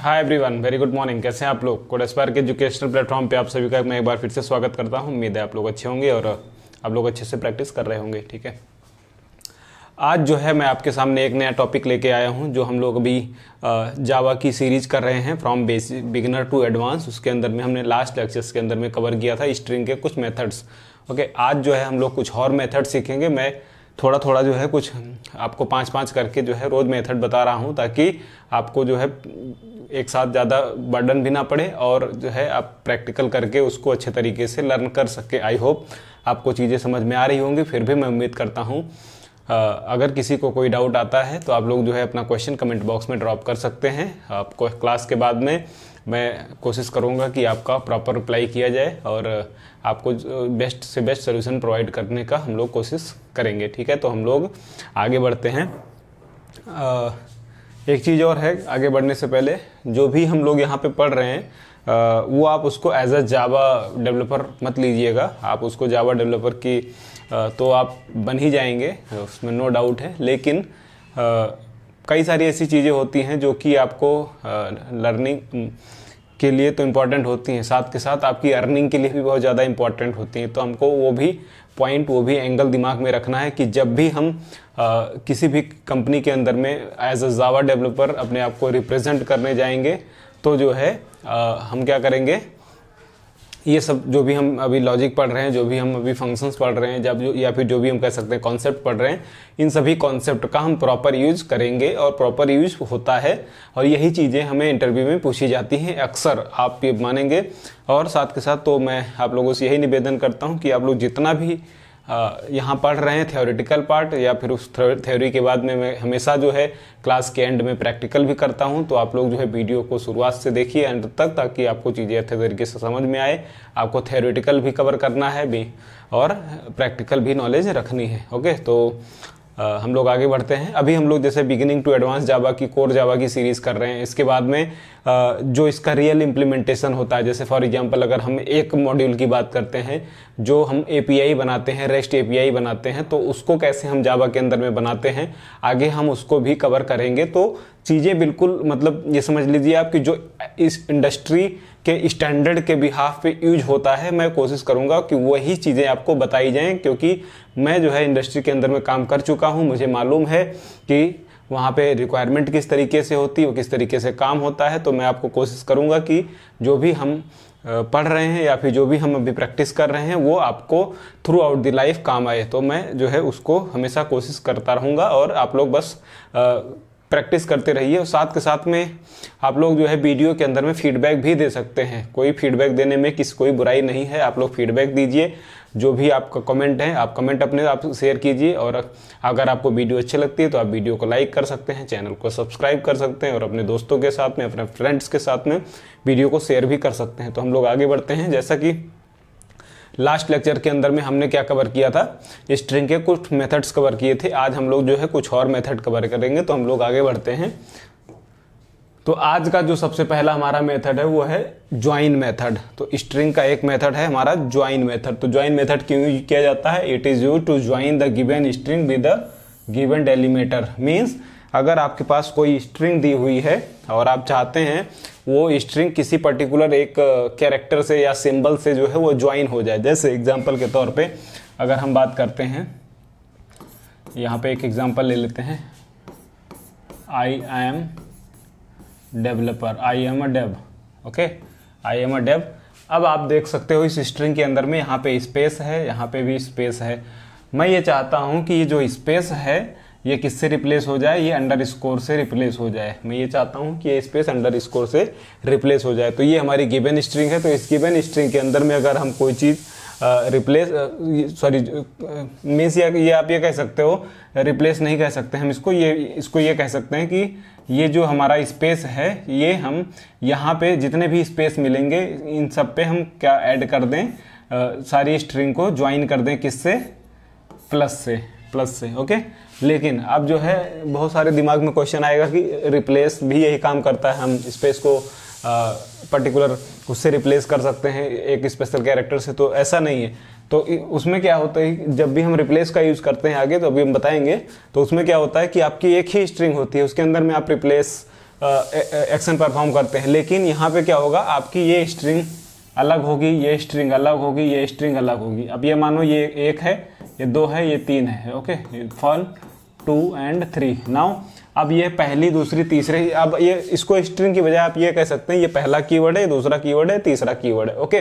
Hi everyone, very good morning. कैसे हैं आप लोग? कोड एस्पायर के एजुकेशनल प्लेटफॉर्म पे आप सभी का मैं एक बार फिर से स्वागत करता हूं। उम्मीद है आप लोग अच्छे होंगे और आप लोग अच्छे से प्रैक्टिस कर रहे होंगे। ठीक है, आज जो है मैं आपके सामने एक नया टॉपिक लेके आया हूं जो हम लोग अभी जावा की सीरीज कर रहे हैं from basic beginner to advance. उसके अंदर में हमने लास्ट लेक्चर्स के अंदर में कवर किया था स्ट्रिंग के कुछ मेथड्स। ओके, आज जो है हम लोग कुछ और मेथड सीखेंगे। मैं थोड़ा थोड़ा जो है कुछ आपको 5-5 करके जो है रोज मेथड बता रहा हूं ताकि आपको जो है एक साथ ज़्यादा बर्डन भी ना पड़े और जो है आप प्रैक्टिकल करके उसको अच्छे तरीके से लर्न कर सके। आई होप आपको चीज़ें समझ में आ रही होंगी। फिर भी मैं उम्मीद करता हूँ अगर किसी को कोई डाउट आता है तो आप लोग जो है अपना क्वेश्चन कमेंट बॉक्स में ड्रॉप कर सकते हैं। आपको क्लास के बाद में मैं कोशिश करूंगा कि आपका प्रॉपर रिप्लाई किया जाए और आपको बेस्ट से बेस्ट सोल्यूशन प्रोवाइड करने का हम लोग कोशिश करेंगे। ठीक है, तो हम लोग आगे बढ़ते हैं। एक चीज़ और है, आगे बढ़ने से पहले जो भी हम लोग यहाँ पे पढ़ रहे हैं वो आप उसको एज अ जावा डेवलपर मत लीजिएगा। आप उसको जावा डेवलपर की तो आप बन ही जाएंगे, उसमें नो डाउट है। लेकिन कई सारी ऐसी चीज़ें होती हैं जो कि आपको लर्निंग के लिए तो इम्पॉर्टेंट होती हैं, साथ के साथ आपकी अर्निंग के लिए भी बहुत ज़्यादा इम्पॉर्टेंट होती हैं। तो हमको वो भी पॉइंट, वो भी एंगल दिमाग में रखना है कि जब भी हम किसी भी कंपनी के अंदर में एज अ जावा डेवलपर अपने आप को रिप्रेजेंट करने जाएंगे तो जो है हम क्या करेंगे, ये सब जो भी हम अभी लॉजिक पढ़ रहे हैं, जो भी हम अभी फंक्शंस पढ़ रहे हैं, जब या फिर जो भी हम कह सकते हैं कॉन्सेप्ट पढ़ रहे हैं, इन सभी कॉन्सेप्ट का हम प्रॉपर यूज करेंगे और प्रॉपर यूज होता है। और यही चीज़ें हमें इंटरव्यू में पूछी जाती हैं अक्सर, आप ये मानेंगे। और साथ के साथ तो मैं आप लोगों से यही निवेदन करता हूँ कि आप लोग जितना भी यहाँ पढ़ रहे हैं थ्योरेटिकल पार्ट या फिर उस थ्योरी के बाद में मैं हमेशा जो है क्लास के एंड में प्रैक्टिकल भी करता हूँ। तो आप लोग जो है वीडियो को शुरुआत से देखिए एंड तक, ताकि आपको चीज़ें अच्छे तरीके से समझ में आए। आपको थ्योरेटिकल भी कवर करना है भी और प्रैक्टिकल भी नॉलेज रखनी है। ओके, तो हम लोग आगे बढ़ते हैं। अभी हम लोग जैसे बिगिनिंग टू एडवांस जावा की कोर जावा की सीरीज कर रहे हैं। इसके बाद में जो इसका रियल इम्प्लीमेंटेशन होता है, जैसे फॉर एग्जांपल अगर हम एक मॉड्यूल की बात करते हैं, जो हम एपीआई बनाते हैं, रेस्ट एपीआई बनाते हैं, तो उसको कैसे हम जावा के अंदर में बनाते हैं, आगे हम उसको भी कवर करेंगे। तो चीज़ें बिल्कुल मतलब ये समझ लीजिए आपकी जो इस इंडस्ट्री के स्टैंडर्ड के बिहाफ पे यूज होता है, मैं कोशिश करूंगा कि वही चीज़ें आपको बताई जाएं, क्योंकि मैं जो है इंडस्ट्री के अंदर में काम कर चुका हूं। मुझे मालूम है कि वहाँ पे रिक्वायरमेंट किस तरीके से होती है, वो किस तरीके से काम होता है। तो मैं आपको कोशिश करूंगा कि जो भी हम पढ़ रहे हैं या फिर जो भी हम अभी प्रैक्टिस कर रहे हैं वो आपको थ्रू आउट द लाइफ काम आए। तो मैं जो है उसको हमेशा कोशिश करता रहूँगा और आप लोग बस प्रैक्टिस करते रहिए। और साथ के साथ में आप लोग जो है वीडियो के अंदर में फीडबैक भी दे सकते हैं। कोई फीडबैक देने में कोई बुराई नहीं है, आप लोग फीडबैक दीजिए। जो भी आपका कमेंट है, आप कमेंट अपने आप शेयर कीजिए। और अगर आपको वीडियो अच्छी लगती है तो आप वीडियो को लाइक कर सकते हैं, चैनल को सब्सक्राइब कर सकते हैं और अपने दोस्तों के साथ में, अपने फ्रेंड्स के साथ में वीडियो को शेयर भी कर सकते हैं। तो हम लोग आगे बढ़ते हैं। जैसा कि लास्ट लेक्चर के अंदर में हमने क्या कवर किया था, स्ट्रिंग के कुछ मेथड्स कवर किए थे। आज हम लोग जो है कुछ और मेथड कवर करेंगे। तो हम लोग आगे बढ़ते हैं। तो आज का जो सबसे पहला हमारा मेथड है वो है ज्वाइन मेथड। तो स्ट्रिंग का एक मेथड है हमारा ज्वाइन मेथड। तो ज्वाइन मेथड क्यों यूज किया जाता है? It is use to join the given string with the given delimiter. Means अगर आपके पास कोई स्ट्रिंग दी हुई है और आप चाहते हैं वो स्ट्रिंग किसी पर्टिकुलर एक कैरेक्टर से या सिंबल से जो है वो ज्वाइन हो जाए। जैसे एग्जांपल के तौर पे अगर हम बात करते हैं, यहाँ पे एक एग्जांपल ले लेते हैं, I am developer, I am a Dave. Okay, I am a Dave. अब आप देख सकते हो इस स्ट्रिंग के अंदर में यहाँ पे स्पेस है, यहाँ पे भी स्पेस है। मैं ये चाहता हूँ कि ये जो स्पेस है ये किससे रिप्लेस हो जाए, ये अंडरस्कोर से रिप्लेस हो जाए। मैं ये चाहता हूँ कि ये स्पेस अंडरस्कोर से रिप्लेस हो जाए। तो ये हमारी गिवन स्ट्रिंग है। तो इस गिवन स्ट्रिंग के अंदर में अगर हम कोई चीज़ मीन्स ये आप ये कह सकते हो, रिप्लेस नहीं कह सकते हम इसको ये कह सकते हैं कि ये जो हमारा स्पेस है, ये हम यहाँ पे जितने भी स्पेस मिलेंगे इन सब पे हम क्या ऐड कर दें, सारी स्ट्रिंग को ज्वाइन कर दें किससे, प्लस से। ओके, लेकिन अब जो है बहुत सारे दिमाग में क्वेश्चन आएगा कि रिप्लेस भी यही काम करता है, हम स्पेस को पर्टिकुलर उससे रिप्लेस कर सकते हैं एक स्पेशल कैरेक्टर से। तो ऐसा नहीं है। तो उसमें क्या होता है, जब भी हम रिप्लेस का यूज करते हैं आगे, तो अभी हम बताएंगे, तो उसमें क्या होता है कि आपकी एक ही स्ट्रिंग होती है, उसके अंदर में आप रिप्लेस एक्शन परफॉर्म करते हैं। लेकिन यहाँ पे क्या होगा, आपकी ये स्ट्रिंग अलग होगी, ये स्ट्रिंग अलग होगी, ये स्ट्रिंग अलग होगी। अब ये मानो ये 1 है, ये 2 है, ये 3 है। Okay, 1 2 and 3। नाउ अब ये पहली, दूसरी, तीसरी, अब ये इसको स्ट्रिंग की बजाय आप ये कह सकते हैं ये पहला कीवर्ड है, दूसरा कीवर्ड है, तीसरा कीवर्ड है। ओके,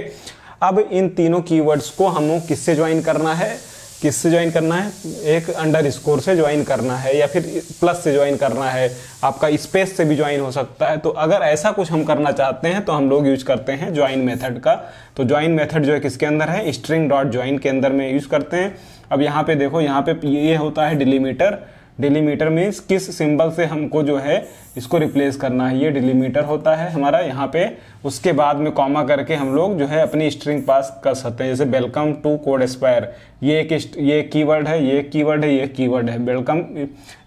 अब इन तीनों कीवर्ड्स को हमें किससे ज्वाइन करना है, किससे ज्वाइन करना है, एक अंडरस्कोर से ज्वाइन करना है या फिर प्लस से ज्वाइन करना है, आपका स्पेस से भी ज्वाइन हो सकता है। तो अगर ऐसा कुछ हम करना चाहते हैं तो हम लोग यूज करते हैं ज्वाइन मेथड का। तो ज्वाइन मेथड जो है किसके अंदर है, स्ट्रिंग डॉट ज्वाइन के अंदर में यूज करते हैं। अब यहाँ पे देखो, यहाँ पे ये होता है डिलीमीटर। डिलीमीटर मीन्स किस सिंबल से हमको जो है इसको रिप्लेस करना है, ये डिलीमीटर होता है हमारा यहाँ पे। उसके बाद में कॉमा करके हम लोग जो है अपनी स्ट्रिंग पास कर सकते हैं। जैसे वेलकम टू कोड एस्पायर, ये कीवर्ड है, ये कीवर्ड है, ये कीवर्ड है। Welcome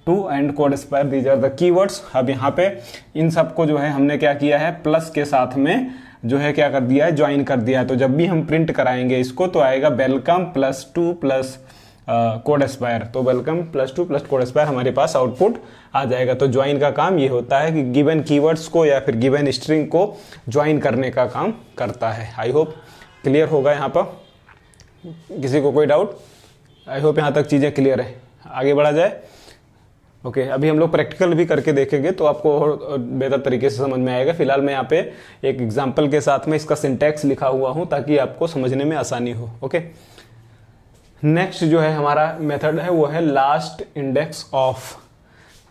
to and code aspire, these are the keywords. अब यहाँ पे इन सबको जो है हमने क्या किया है, प्लस के साथ में जो है क्या कर दिया है, ज्वाइन कर दिया है। तो जब भी हम प्रिंट कराएंगे इसको तो आएगा वेलकम +2 प्लस कोड एस्पायर। तो वेलकम +2 प्लस कोड एस्पायर हमारे पास आउटपुट आ जाएगा। तो ज्वाइन का काम ये होता है कि गिवन कीवर्ड्स को या फिर गिवन स्ट्रिंग को ज्वाइन करने का काम करता है। आई होप क्लियर होगा यहाँ पर, किसी को कोई डाउट? आई होप यहाँ तक चीज़ें क्लियर है। आगे बढ़ा जाए। ओके, अभी हम लोग प्रैक्टिकल भी करके देखेंगे तो आपको और बेहतर तरीके से समझ में आएगा। फिलहाल मैं यहाँ पे एक एग्जाम्पल के साथ में इसका सिंटैक्स लिखा हुआ हूँ ताकि आपको समझने में आसानी हो। ओके, नेक्स्ट जो है हमारा मेथड है वो है last index of.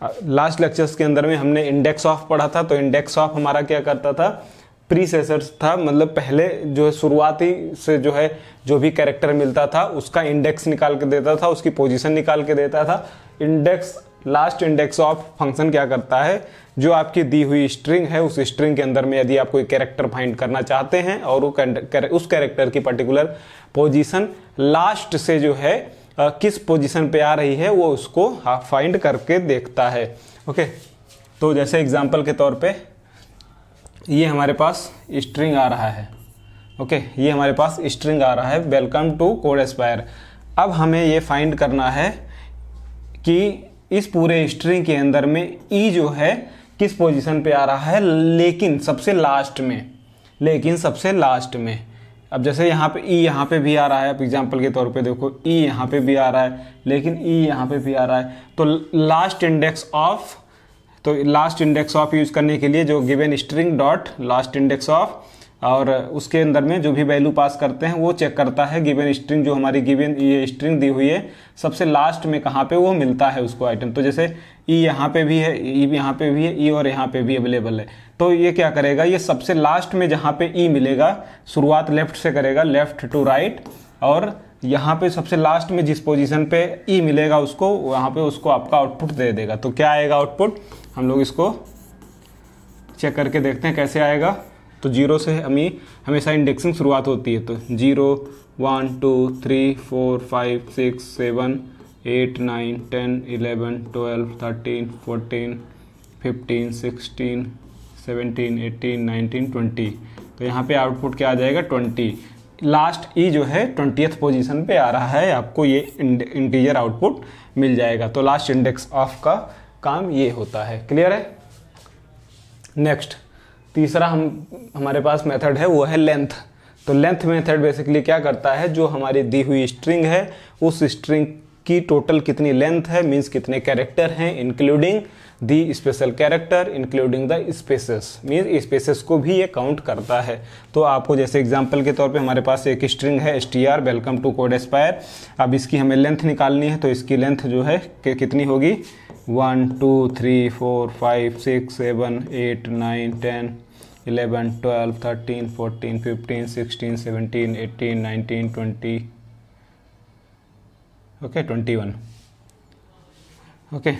Last lectures के अंदर में हमने इंडेक्स ऑफ पढ़ा था। तो इंडेक्स ऑफ हमारा क्या करता था, प्रीसेसर्स था, मतलब पहले जो है शुरुआती से जो है जो भी कैरेक्टर मिलता था उसका इंडेक्स निकाल के देता था, उसकी पोजीशन निकाल के देता था। Index, last index of function क्या करता है, जो आपकी दी हुई स्ट्रिंग है उस स्ट्रिंग के अंदर में यदि आप कोई कैरेक्टर फाइंड करना चाहते हैं और उस कैरेक्टर की पर्टिकुलर पोजीशन लास्ट से जो है किस पोजीशन पे आ रही है वो उसको फाइंड करके देखता है। ओके, तो जैसे एग्जांपल के तौर पे ये हमारे पास स्ट्रिंग आ रहा है। ओके, ये हमारे पास स्ट्रिंग आ रहा है वेलकम टू कोड एस्पायर। अब हमें ये फाइंड करना है कि इस पूरे स्ट्रिंग के अंदर में ई जो है किस पोजीशन पे आ रहा है, लेकिन सबसे लास्ट में। अब जैसे यहाँ पे ई यहाँ पे भी आ रहा है, अब एग्जांपल के तौर पे देखो ई यहाँ पे भी आ रहा है, लेकिन ई यहाँ पे भी आ रहा है। तो लास्ट इंडेक्स ऑफ यूज करने के लिए जो given string dot last index of, और उसके अंदर में जो भी वैल्यू पास करते हैं वो चेक करता है गिवन स्ट्रिंग, जो हमारी गिवन ये स्ट्रिंग दी हुई है सबसे लास्ट में कहाँ पे वो मिलता है उसको आइटम। तो जैसे ई यहाँ पे भी है, ई यहाँ पे भी है, ई और यहाँ पे भी अवेलेबल है। तो ये क्या करेगा, ये सबसे लास्ट में जहाँ पे ई मिलेगा शुरुआत लेफ्ट से करेगा, लेफ्ट टू राइट, और यहाँ पे सबसे लास्ट में जिस पोजीशन पे ई मिलेगा उसको वहाँ पे उसको आपका आउटपुट दे देगा। तो क्या आएगा आउटपुट, हम लोग इसको चेक करके देखते हैं कैसे आएगा। तो 0 से हमेशा इंडेक्सिंग शुरुआत होती है। तो 0 1 2 3 4 5 6 7 8 9 10 11 12 13 14 15 16 17 18 19 20। तो यहाँ पे आउटपुट क्या आ जाएगा 20। लास्ट ई जो है 20th पोजीशन पे आ रहा है, आपको ये इंटीजर आउटपुट मिल जाएगा। तो लास्ट इंडेक्स ऑफ का काम ये होता है। क्लियर है? नेक्स्ट तीसरा हमारे पास मेथड है वो है लेंथ। तो लेंथ मेथड बेसिकली क्या करता है, जो हमारी दी हुई स्ट्रिंग है उस स्ट्रिंग की टोटल कितनी लेंथ है, मीन्स कितने कैरेक्टर हैं, including the special character, including the spaces, means spaces को भी ये काउंट करता है। तो आपको जैसे एग्जांपल के तौर पे हमारे पास एक स्ट्रिंग है str welcome to code aspire. अब इसकी हमें लेंथ निकालनी है, तो इसकी लेंथ जो है कितनी होगी 1 2 3 4 5 6 7 8 9 10 11 12 13 14 15 16 17 18 19 20 ओके 21। ओके,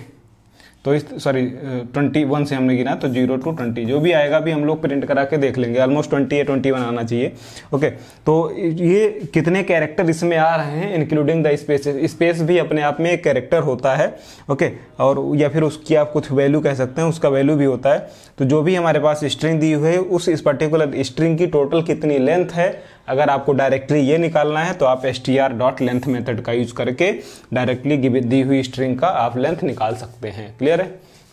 तो इस 21 से हमने गिना, तो 0 to 20 जो भी आएगा भी हम लोग प्रिंट करा के देख लेंगे। ऑलमोस्ट 20 या 21 आना चाहिए। ओके, तो ये कितने कैरेक्टर इसमें आ रहे हैं इंक्लूडिंग द स्पेसेस। स्पेस भी अपने आप में एक कैरेक्टर होता है। ओके, और या फिर उसकी आप कुछ वैल्यू कह सकते हैं, उसका वैल्यू भी होता है। तो जो भी हमारे पास स्ट्रिंग दी हुई है उस इस पर्टिकुलर स्ट्रिंग की टोटल कितनी लेंथ है, अगर आपको डायरेक्टली ये निकालना है तो आप str.length मेथड का यूज करके डायरेक्टली दी हुई स्ट्रिंग का आप लेंथ निकाल सकते हैं। क्लियर है?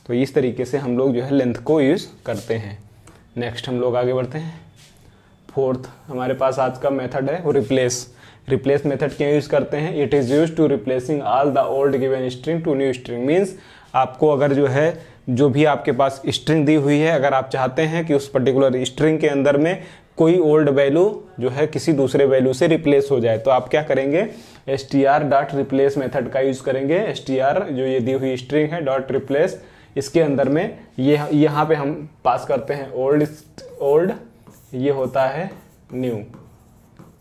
तो इस तरीके से हम लोग जो है लेंथ को यूज़ करते हैं। नेक्स्ट हम लोग आगे बढ़ते हैं। फोर्थ हमारे पास आज का मेथड है वो रिप्लेस मेथड क्यों यूज़ करते हैं? It is use to replacing all the old given string to new string. Means आपको अगर जो है जो भी आपके पास स्ट्रिंग दी हुई है, अगर आप चाहते हैं कि उस पर्टिकुलर स्ट्रिंग के अंदर में कोई ओल्ड वैल्यू जो है किसी दूसरे वैल्यू से रिप्लेस हो जाए, तो आप क्या करेंगे? str.replace मेथड का यूज़ करेंगे। str जो ये दी हुई स्ट्रिंग है डॉट रिप्लेस, इसके अंदर में ये यहाँ पे हम पास करते हैं ओल्ड, ये होता है न्यू।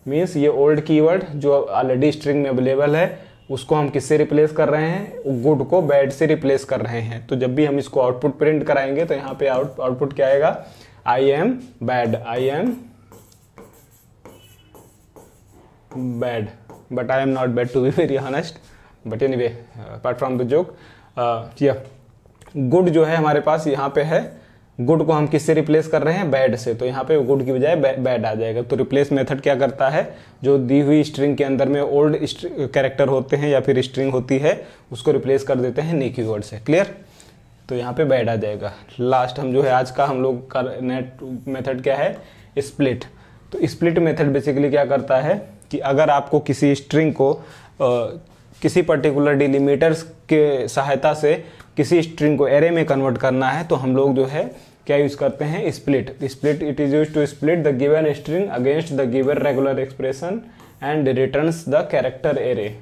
मीन्स ये ओल्ड कीवर्ड जो ऑलरेडी स्ट्रिंग में अवेलेबल है उसको हम किससे रिप्लेस कर रहे हैं? गुड को बैड से रिप्लेस कर रहे हैं। तो जब भी हम इसको आउटपुट प्रिंट कराएंगे तो यहाँ पे आउटपुट क्या आएगा? I am bad but I am not bad to be very honest, but anyway apart from the joke, good जो है हमारे पास यहाँ पे है, गुड को हम किससे रिप्लेस कर रहे हैं? बैड से। तो यहाँ पे गुड की बजाय बैड आ जाएगा। तो रिप्लेस मेथड क्या करता है? जो दी हुई स्ट्रिंग के अंदर में ओल्ड कैरेक्टर होते हैं या फिर स्ट्रिंग होती है उसको रिप्लेस कर देते हैं न्यू कीवर्ड से। क्लियर? तो यहाँ पे बैड आ जाएगा। लास्ट हम जो है आज का हम लोग का नेट मेथड क्या है? स्प्लिट। तो स्प्लिट मेथड बेसिकली क्या करता है कि अगर आपको किसी स्ट्रिंग को किसी पर्टिकुलर डिलीमीटर्स के सहायता से किसी स्ट्रिंग को एरे में कन्वर्ट करना है तो हम लोग जो है क्या यूज करते हैं? Split. It is use to split the given string against the given regular expression and returns the character array.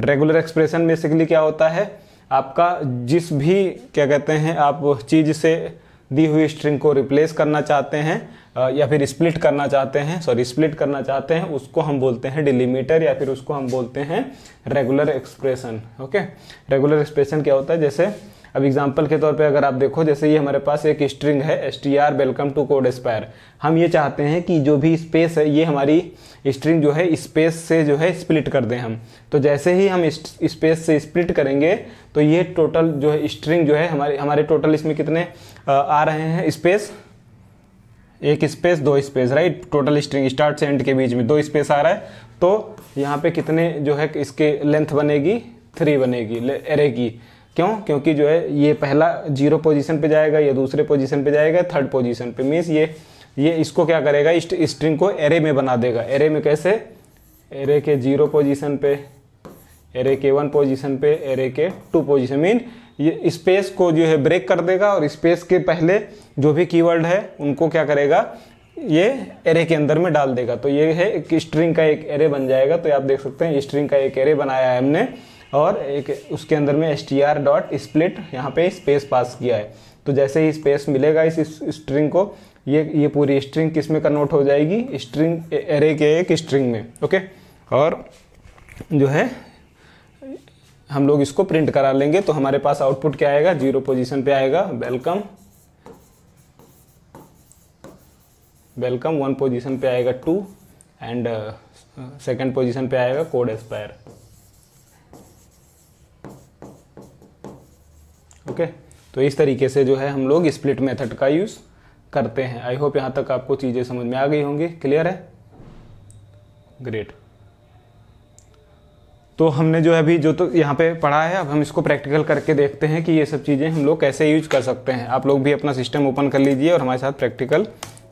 Regular expression basically क्या होता है? आपका जिस भी क्या कहते हैं आप चीज से दी हुई स्ट्रिंग को रिप्लेस करना चाहते हैं या फिर स्प्लिट करना चाहते हैं उसको हम बोलते हैं डिलीमीटर या फिर उसको हम बोलते हैं regular expression. Okay, regular expression क्या होता है? जैसे अब एग्जांपल के तौर पे अगर आप देखो, जैसे ये हमारे पास एक स्ट्रिंग है str welcome to code aspire. हम ये चाहते हैं कि जो भी स्पेस है ये हमारी स्ट्रिंग जो है स्पेस से जो है स्प्लिट कर दें हम। तो जैसे ही हम स्पेस से स्प्लिट करेंगे तो ये टोटल जो है स्ट्रिंग जो है हमारे टोटल इसमें कितने आ रहे हैं स्पेस? एक स्पेस, दो space, right. Total string start से एंड के बीच में 2 स्पेस आ रहा है। तो यहाँ पे कितने जो है इसके लेंथ बनेगी? 3 बनेगी एरे की। क्यों? क्योंकि जो है ये पहला 0 पोजीशन पे जाएगा, ये दूसरे पोजीशन पे जाएगा, थर्ड पोजीशन पे। मीन्स ये इसको क्या करेगा? स्ट्रिंग को एरे में बना देगा। एरे में कैसे? एरे के 0 पोजीशन पे, एरे के 1 पोजीशन पे, एरे के 2 पोजीशन। मीन ये स्पेस को जो है ब्रेक कर देगा और स्पेस के पहले जो भी कीवर्ड है उनको क्या करेगा? ये एरे के अंदर में डाल देगा। तो ये है एक स्ट्रिंग का एक एरे बन जाएगा। तो आप देख सकते हैं स्ट्रिंग का एक एरे बनाया है हमने और एक उसके अंदर में str.split यहाँ पे स्पेस पास किया है। तो जैसे ही स्पेस मिलेगा इस स्ट्रिंग को, ये पूरी स्ट्रिंग किस में कन्वर्ट हो जाएगी? स्ट्रिंग एरे के एक स्ट्रिंग में। ओके, और जो है हम लोग इसको प्रिंट करा लेंगे। तो हमारे पास आउटपुट क्या आएगा? 0 पोजीशन पे आएगा वेलकम, 1 पोजीशन पे आएगा 2 एंड सेकंड पोजीशन पे आएगा कोड एस्पायर। ओके, तो इस तरीके से जो है हम लोग स्प्लिट मेथड का यूज करते हैं। आई होप यहाँ तक आपको चीज़ें समझ में आ गई होंगी। क्लियर है? ग्रेट। तो हमने जो है अभी जो तो यहाँ पे पढ़ा है, अब हम इसको प्रैक्टिकल करके देखते हैं कि ये सब चीज़ें हम लोग कैसे यूज कर सकते हैं। आप लोग भी अपना सिस्टम ओपन कर लीजिए और हमारे साथ प्रैक्टिकल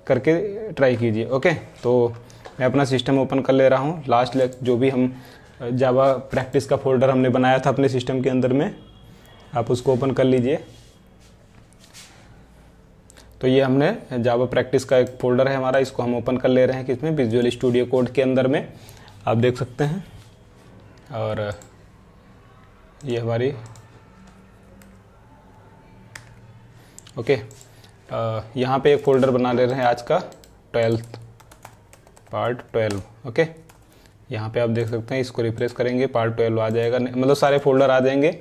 करके ट्राई कीजिए। ओके, तो मैं अपना सिस्टम ओपन कर ले रहा हूँ। लास्ट जो भी हम जावा प्रैक्टिस का फोल्डर हमने बनाया था अपने सिस्टम के अंदर में, आप उसको ओपन कर लीजिए। तो ये हमने जावा प्रैक्टिस का एक फोल्डर है हमारा, इसको हम ओपन कर ले रहे हैं किसमें? विजुअल स्टूडियो कोड के अंदर में, आप देख सकते हैं। और ये हमारी ओके यहाँ पे एक फोल्डर बना ले रहे हैं आज का 12th पार्ट 12। ओके, यहाँ पे आप देख सकते हैं, इसको रिफ्रेश करेंगे पार्ट 12 आ जाएगा, मतलब सारे फोल्डर आ जाएंगे।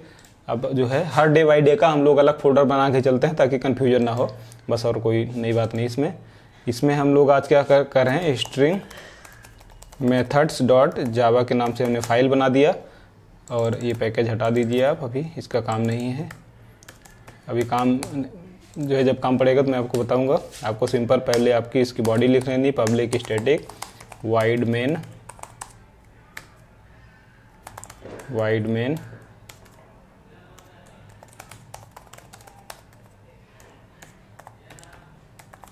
अब जो है हर डे बाई डे का हम लोग अलग फोल्डर बना के चलते हैं ताकि कन्फ्यूजन ना हो, बस और कोई नई बात नहीं इसमें हम लोग आज क्या कर रहे हैं? स्ट्रिंग मेथड्स डॉट जावा के नाम से हमने फाइल बना दिया। और ये पैकेज हटा दीजिए आप, अभी इसका काम नहीं है। अभी काम जो है जब काम पड़ेगा तो मैं आपको बताऊंगा। आपको सिंपल पहले आपकी इसकी बॉडी लिख लेनी, public static wide main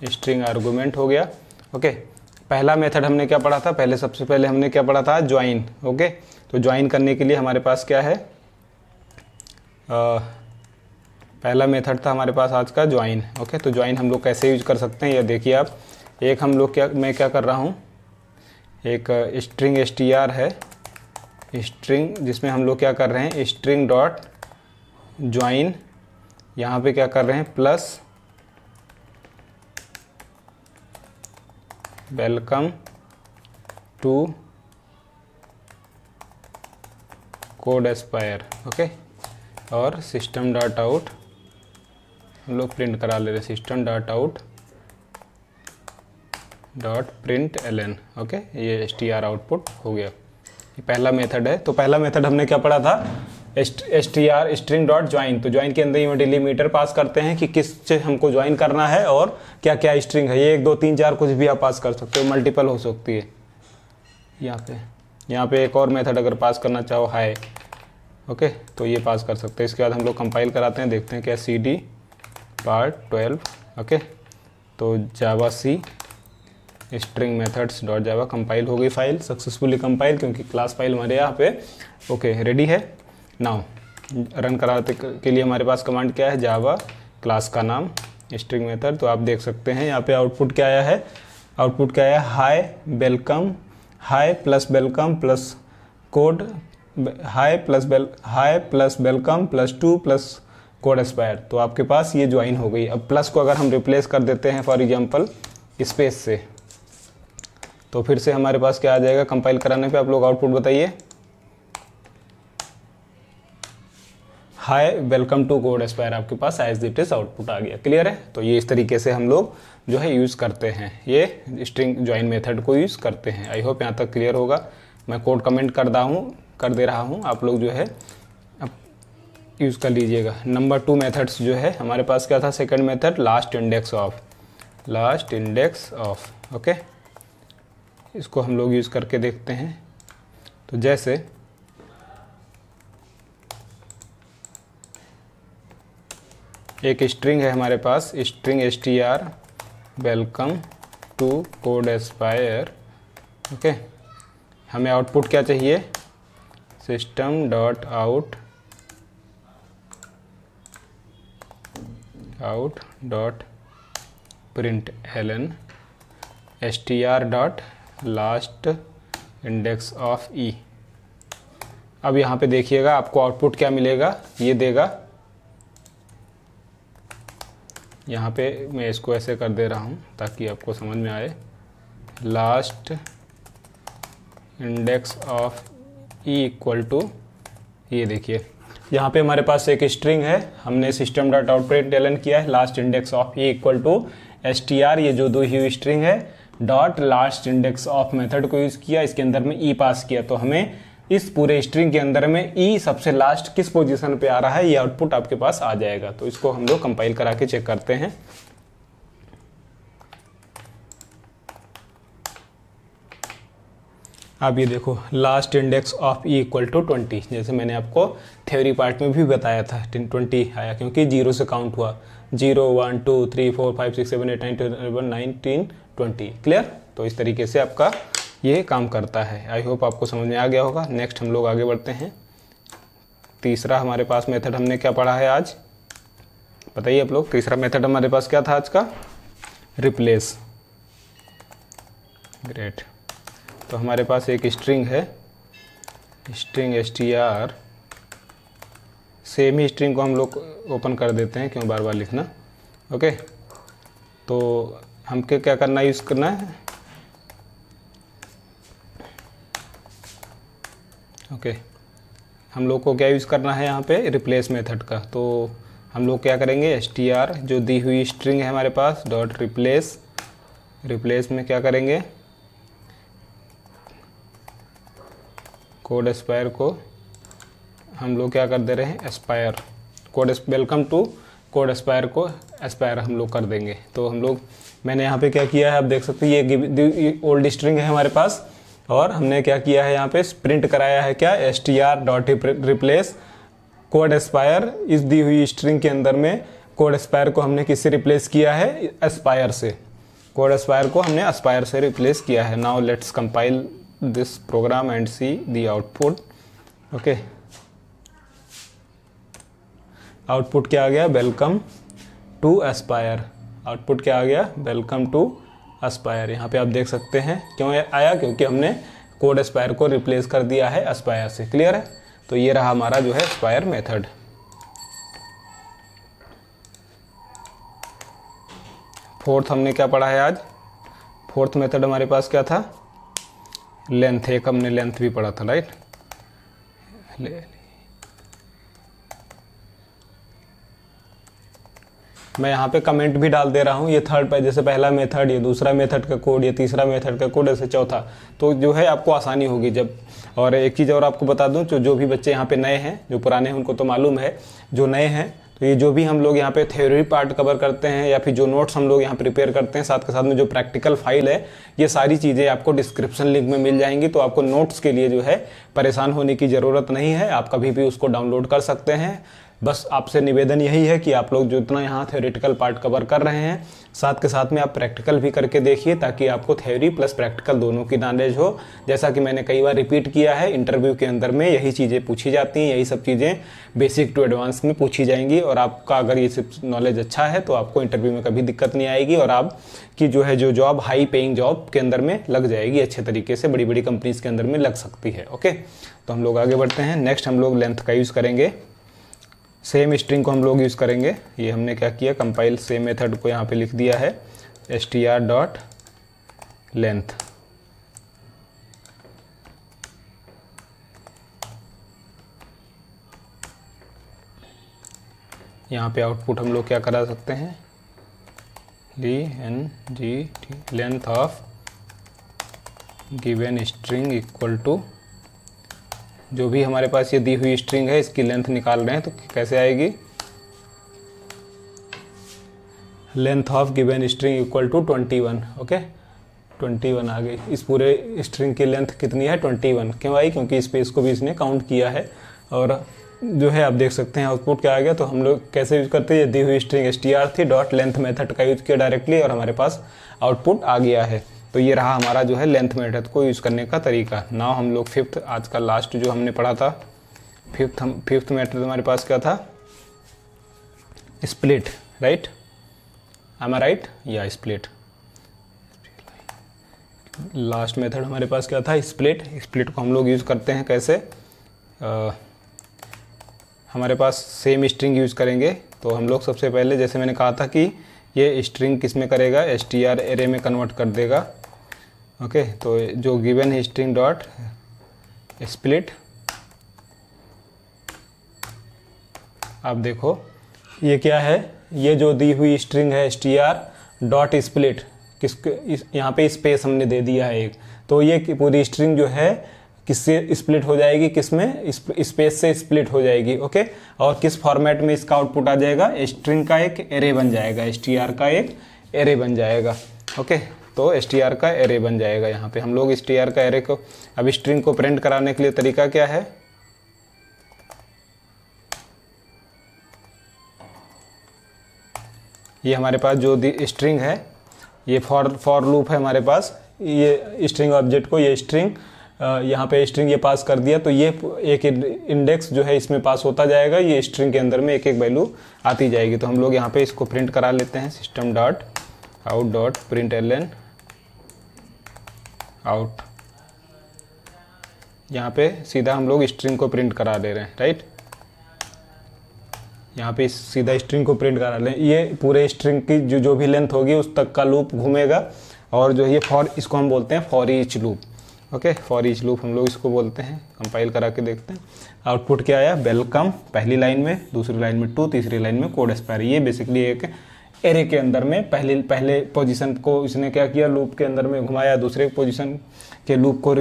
string argument हो गया। ओके, पहला मेथड हमने क्या पढ़ा था, सबसे पहले हमने क्या पढ़ा था, ज्वाइन। ओके, तो ज्वाइन करने के लिए हमारे पास क्या है, पहला मेथड था हमारे पास आज का ज्वाइन। ओके, तो ज्वाइन हम लोग कैसे यूज कर सकते हैं ये देखिए आप। एक हम लोग मैं क्या कर रहा हूँ, एक स्ट्रिंग str है, स्ट्रिंग जिसमें हम लोग क्या कर रहे हैं, स्ट्रिंग डॉट ज्वाइन, यहाँ पे क्या कर रहे हैं, plus welcome to code Aspire. Okay, और सिस्टम डॉट आउट हम लोग प्रिंट करा ले रहे, system dot out dot println. Okay, ये str आउटपुट हो गया। ये पहला मेथड है। तो पहला मेथड हमने क्या पढ़ा था, str स्ट्रिंग डॉट ज्वाइन। तो ज्वाइन के अंदर ये डिलीमीटर पास करते हैं कि किस से हमको ज्वाइन करना है और क्या क्या स्ट्रिंग है। ये 1 2 3 4 कुछ भी आप पास कर सकते हो, मल्टीपल हो सकती है। यहाँ पे एक और मेथड अगर पास करना चाहो, हाई। ओके, तो ये पास कर सकते हैं। इसके बाद हम लोग कंपाइल कराते हैं, देखते हैं क्या, cd पार्ट 12। ओके, तो Java C string methods dot Java compile हो गई फाइल, सक्सेसफुली कंपाइल, क्योंकि क्लास फाइल हमारे यहाँ पे ओके रेडी है। नाउ रन कराते के लिए हमारे पास कमांड क्या है, जावा क्लास का नाम स्ट्रिंग मेथड। तो आप देख सकते हैं यहाँ पे आउटपुट क्या आया है, आउटपुट क्या आया, high welcome, high plus welcome plus code, high plus welcome plus 2 plus code Aspire. तो आपके पास ये ज्वाइन हो गई। अब प्लस को अगर हम रिप्लेस कर देते हैं फॉर एग्जांपल स्पेस से, तो फिर से हमारे पास क्या आ जाएगा, कंपाइल कराने पे आप लोग आउटपुट बताइए, hi welcome to code aspire. आपके पास एज इट इज आउटपुट आ गया। क्लियर है। तो ये इस तरीके से हम लोग जो है यूज़ करते हैं, ये स्ट्रिंग ज्वाइन मेथड को यूज़ करते हैं। आई होप यहाँ तक क्लियर होगा। मैं कोड कमेंट कर दे रहा हूँ, आप लोग जो है अब यूज़ कर लीजिएगा। नंबर 2 मेथड्स जो है हमारे पास क्या था, second method last index of. Okay, इसको हम लोग यूज़ करके देखते हैं। तो जैसे एक स्ट्रिंग है हमारे पास, string str welcome to code Aspire. Okay, हमें आउटपुट क्या चाहिए, system dot out dot println str dot last index of E. अब यहाँ पे देखिएगा आपको आउटपुट क्या मिलेगा, ये देगा। यहाँ पे मैं इसको ऐसे कर दे रहा हूँ ताकि आपको समझ में आए, last index of e equal to, ये देखिए यहाँ पे हमारे पास एक स्ट्रिंग है, हमने system dot out println किया है, last index of e equal to str, ये जो दी हुई स्ट्रिंग है, dot last index of method को यूज़ किया, इसके अंदर में ई पास किया। तो हमें इस पूरे स्ट्रिंग के अंदर में ई सबसे लास्ट किस पोजीशन पे आ रहा है, ये आउटपुट आपके पास आ जाएगा। तो इसको हम लोग कंपाइल करा के चेक करते हैं। अब ये देखो, last index of e equal to 20, जैसे मैंने आपको थ्योरी पार्ट में भी बताया था 20 आया, क्योंकि 0 से काउंट हुआ, 0 1 2 3 4 5 6 7 8 9 10 11 19 20। क्लियर। तो इस तरीके से आपका ये काम करता है। आई होप आपको समझ में आ गया होगा। नेक्स्ट हम लोग आगे बढ़ते हैं। तीसरा हमारे पास मेथड हमने क्या पढ़ा है आज, बताइए आप लोग। तीसरा मेथड हमारे पास क्या था आज का, रिप्लेस। ग्रेट। तो हमारे पास एक स्ट्रिंग है, स्ट्रिंग str, सेम ही स्ट्रिंग को हम लोग ओपन कर देते हैं, क्यों बार बार लिखना। ओके, तो हमको क्या करना है, यूज़ करना है। ओके, हम लोग को क्या यूज़ करना है यहाँ पे, रिप्लेस मेथड का। तो हम लोग क्या करेंगे, str जो दी हुई स्ट्रिंग है हमारे पास, डॉट रिप्लेस में क्या करेंगे, कोड एस्पायर को हम लोग क्या कर दे रहे हैं, aspire, welcome to code aspire को एस्पायर हम लोग कर देंगे। तो हम लोग, मैंने यहाँ पे क्या किया है, आप देख सकते हैं ये ओल्ड स्ट्रिंग है हमारे पास, और हमने क्या किया है यहाँ पे प्रिंट कराया है क्या, str dot replace code Aspire. इस दी हुई स्ट्रिंग के अंदर में कोड एस्पायर को हमने किससे रिप्लेस किया है, एस्पायर से। कोड एस्पायर को हमने एस्पायर से रिप्लेस किया है। Now let's compile this program and see the output. Okay, output क्या आ गया? Welcome to Aspire. आउटपुट क्या आ गया? Welcome to aspire. यहाँ पे आप देख सकते हैं क्यों आया, क्योंकि हमने कोड एस्पायर को रिप्लेस कर दिया है एस्पायर से। क्लियर है? तो ये रहा हमारा जो है एस्पायर मेथड। फोर्थ हमने क्या पढ़ा है आज? फोर्थ मेथड हमारे पास क्या था? लेंथ। एक हमने लेंथ भी पढ़ा था, राइट? मैं यहाँ पे कमेंट भी डाल दे रहा हूँ। ये थर्ड पे, जैसे पहला मेथड, ये दूसरा मेथड का कोड, ये तीसरा मेथड का कोड, ऐसे चौथा, तो जो है आपको आसानी होगी जब। और एक चीज़ और आपको बता दूँ, जो भी बच्चे यहाँ पे नए हैं, जो पुराने हैं उनको तो मालूम है, जो नए हैं तो ये जो भी हम लोग यहाँ पे थ्योरी पार्ट कवर करते हैं या फिर जो नोट्स हम लोग यहाँ प्रिपेयर करते हैं, साथ के साथ में जो प्रैक्टिकल फाइल है, ये सारी चीज़ें आपको डिस्क्रिप्शन लिंक में मिल जाएंगी। तो आपको नोट्स के लिए जो है परेशान होने की ज़रूरत नहीं है, आप कभी भी उसको डाउनलोड कर सकते हैं। बस आपसे निवेदन यही है कि आप लोग जो इतना यहाँ थ्योरेटिकल पार्ट कवर कर रहे हैं, साथ के साथ में आप प्रैक्टिकल भी करके देखिए, ताकि आपको थ्योरी प्लस प्रैक्टिकल दोनों की नॉलेज हो। जैसा कि मैंने कई बार रिपीट किया है, इंटरव्यू के अंदर में यही चीज़ें पूछी जाती हैं, यही सब चीज़ें बेसिक टू एडवांस में पूछी जाएंगी। और आपका अगर ये सब नॉलेज अच्छा है तो आपको इंटरव्यू में कभी दिक्कत नहीं आएगी, और आपकी जो है जो जॉब हाई पेइंग जॉब के अंदर में लग जाएगी अच्छे तरीके से, बड़ी बड़ी कंपनीज के अंदर में लग सकती है। ओके, तो हम लोग आगे बढ़ते हैं। नेक्स्ट हम लोग लेंथ का यूज़ करेंगे। सेम स्ट्रिंग को हम लोग यूज़ करेंगे। ये हमने क्या किया, कंपाइल सेम मेथड को यहाँ पे लिख दिया है str.length। यहाँ पे आउटपुट हम लोग क्या करा सकते हैं, length of given string equal to, जो भी हमारे पास ये दी हुई स्ट्रिंग है इसकी लेंथ निकाल रहे हैं तो कैसे आएगी, length of given string equal to 21। Okay, 21 आ गई। इस पूरे स्ट्रिंग की लेंथ कितनी है? 21। क्यों आई? क्योंकि स्पेस को भी इसने काउंट किया है। और जो है आप देख सकते हैं आउटपुट क्या आ गया। तो हम लोग कैसे यूज करते हैं, ये दी हुई स्ट्रिंग str थी, डॉट लेंथ मेथड का यूज किया डायरेक्टली और हमारे पास आउटपुट आ गया है। तो ये रहा हमारा जो है लेंथ मेथड को यूज़ करने का तरीका। नाउ हम लोग फिफ्थ, आज का लास्ट जो हमने पढ़ा था, फिफ्थ मेथड हमारे पास क्या था, स्प्लिट, राइट? एम आई राइट? या स्प्लिट। लास्ट मेथड हमारे पास क्या था, स्प्लिट। स्प्लिट को हम लोग यूज़ करते हैं कैसे, हमारे पास सेम स्ट्रिंग यूज़ करेंगे। तो हम लोग सबसे पहले, जैसे मैंने कहा था कि ये स्ट्रिंग किस में करेगा, str एरे में कन्वर्ट कर देगा। ओके, तो जो गिवन है स्ट्रिंग डॉट स्प्लिट, आप देखो ये क्या है, ये जो दी हुई स्ट्रिंग है str डॉट स्प्लिट, किसके, यहाँ पे स्पेस हमने दे दिया है एक, तो ये पूरी स्ट्रिंग जो है किससे स्प्लिट हो जाएगी, किसमें, स्पेस से स्प्लिट हो जाएगी। ओके, और किस फॉर्मेट में इसका आउटपुट आ जाएगा, स्ट्रिंग का एक एरे बन जाएगा, str का एक एरे बन जाएगा। ओके, तो str का एरे बन जाएगा। यहाँ पे हम लोग str का एरे को, अब स्ट्रिंग को प्रिंट कराने के लिए तरीका क्या है, ये हमारे पास जो स्ट्रिंग है, ये फॉर लूप है हमारे पास, ये स्ट्रिंग ऑब्जेक्ट को, ये स्ट्रिंग यहाँ पे स्ट्रिंग ये पास कर दिया, तो ये एक इंडेक्स जो है इसमें पास होता जाएगा, ये स्ट्रिंग के अंदर में एक एक वैल्यू आती जाएगी। तो हम लोग यहाँ पे इसको प्रिंट करा लेते हैं, system dot out dot println out. यहाँ पे सीधा हम लोग स्ट्रिंग को प्रिंट करा दे रहे हैं, राइट? यहाँ पे सीधा स्ट्रिंग को प्रिंट करा लें। ये पूरे स्ट्रिंग की जो भी लेंथ होगी उस तक का लूप घूमेगा, और जो ये फॉर, इसको हम बोलते हैं for each loop. Okay, for each loop हम लोग इसको बोलते हैं। कंपाइल करा के देखते हैं आउटपुट क्या आया, वेलकम पहली लाइन में, दूसरी लाइन में 2, तीसरी लाइन में कोड एस्पायर। ये बेसिकली एक एरे के अंदर में पहले पोजीशन को इसने क्या किया, लूप के अंदर में घुमाया, दूसरे पोजीशन के लूप को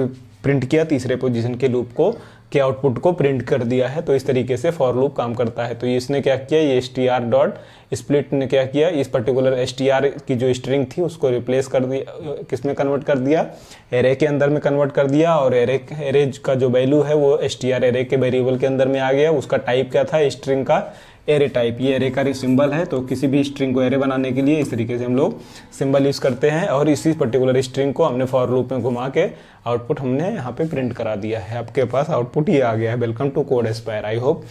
प्रिंट किया, तीसरे पोजीशन के लूप को के आउटपुट को प्रिंट कर दिया है। तो इस तरीके से फॉर लूप काम करता है। तो इसने क्या किया, ये str डॉट स्प्लिट ने क्या किया, इस पर्टिकुलर str की जो स्ट्रिंग थी उसको रिप्लेस कर दिया, किसमें कन्वर्ट कर दिया, एरे के अंदर में कन्वर्ट कर दिया, और एरे का जो वैल्यू है वो str एरे के वेरिएबल के अंदर में आ गया। उसका टाइप क्या था, स्ट्रिंग का एरे टाइप, ये एरे का सिंबल है। तो किसी भी स्ट्रिंग को एरे बनाने के लिए इस तरीके से हम लोग सिंबल यूज़ करते हैं, और इसी पर्टिकुलर स्ट्रिंग को हमने फॉर लूप में घुमा के आउटपुट हमने यहाँ पे प्रिंट करा दिया है। आपके पास आउटपुट ये आ गया है। Welcome to code aspire. I hope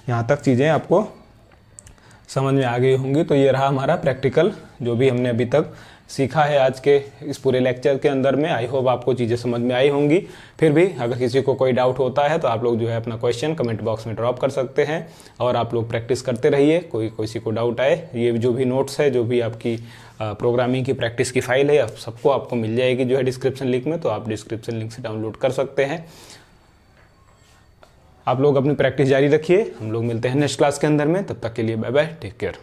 यहाँ तक चीज़ें आपको समझ में आ गई होंगी। तो ये रहा हमारा प्रैक्टिकल, जो भी हमने अभी तक सीखा है आज के इस पूरे लेक्चर के अंदर में। आई होप आपको चीज़ें समझ में आई होंगी। फिर भी अगर किसी को कोई डाउट होता है तो आप लोग जो है अपना क्वेश्चन कमेंट बॉक्स में ड्रॉप कर सकते हैं, और आप लोग प्रैक्टिस करते रहिए। कोई किसी को डाउट आए, ये जो भी नोट्स है, जो भी आपकी प्रोग्रामिंग की प्रैक्टिस की फाइल है, सबको आपको मिल जाएगी जो है डिस्क्रिप्शन लिंक में। तो आप डिस्क्रिप्शन लिंक से डाउनलोड कर सकते हैं। आप लोग अपनी प्रैक्टिस जारी रखिए। हम लोग मिलते हैं नेक्स्ट क्लास के अंदर में। तब तक के लिए बाय बाय, टेक केयर।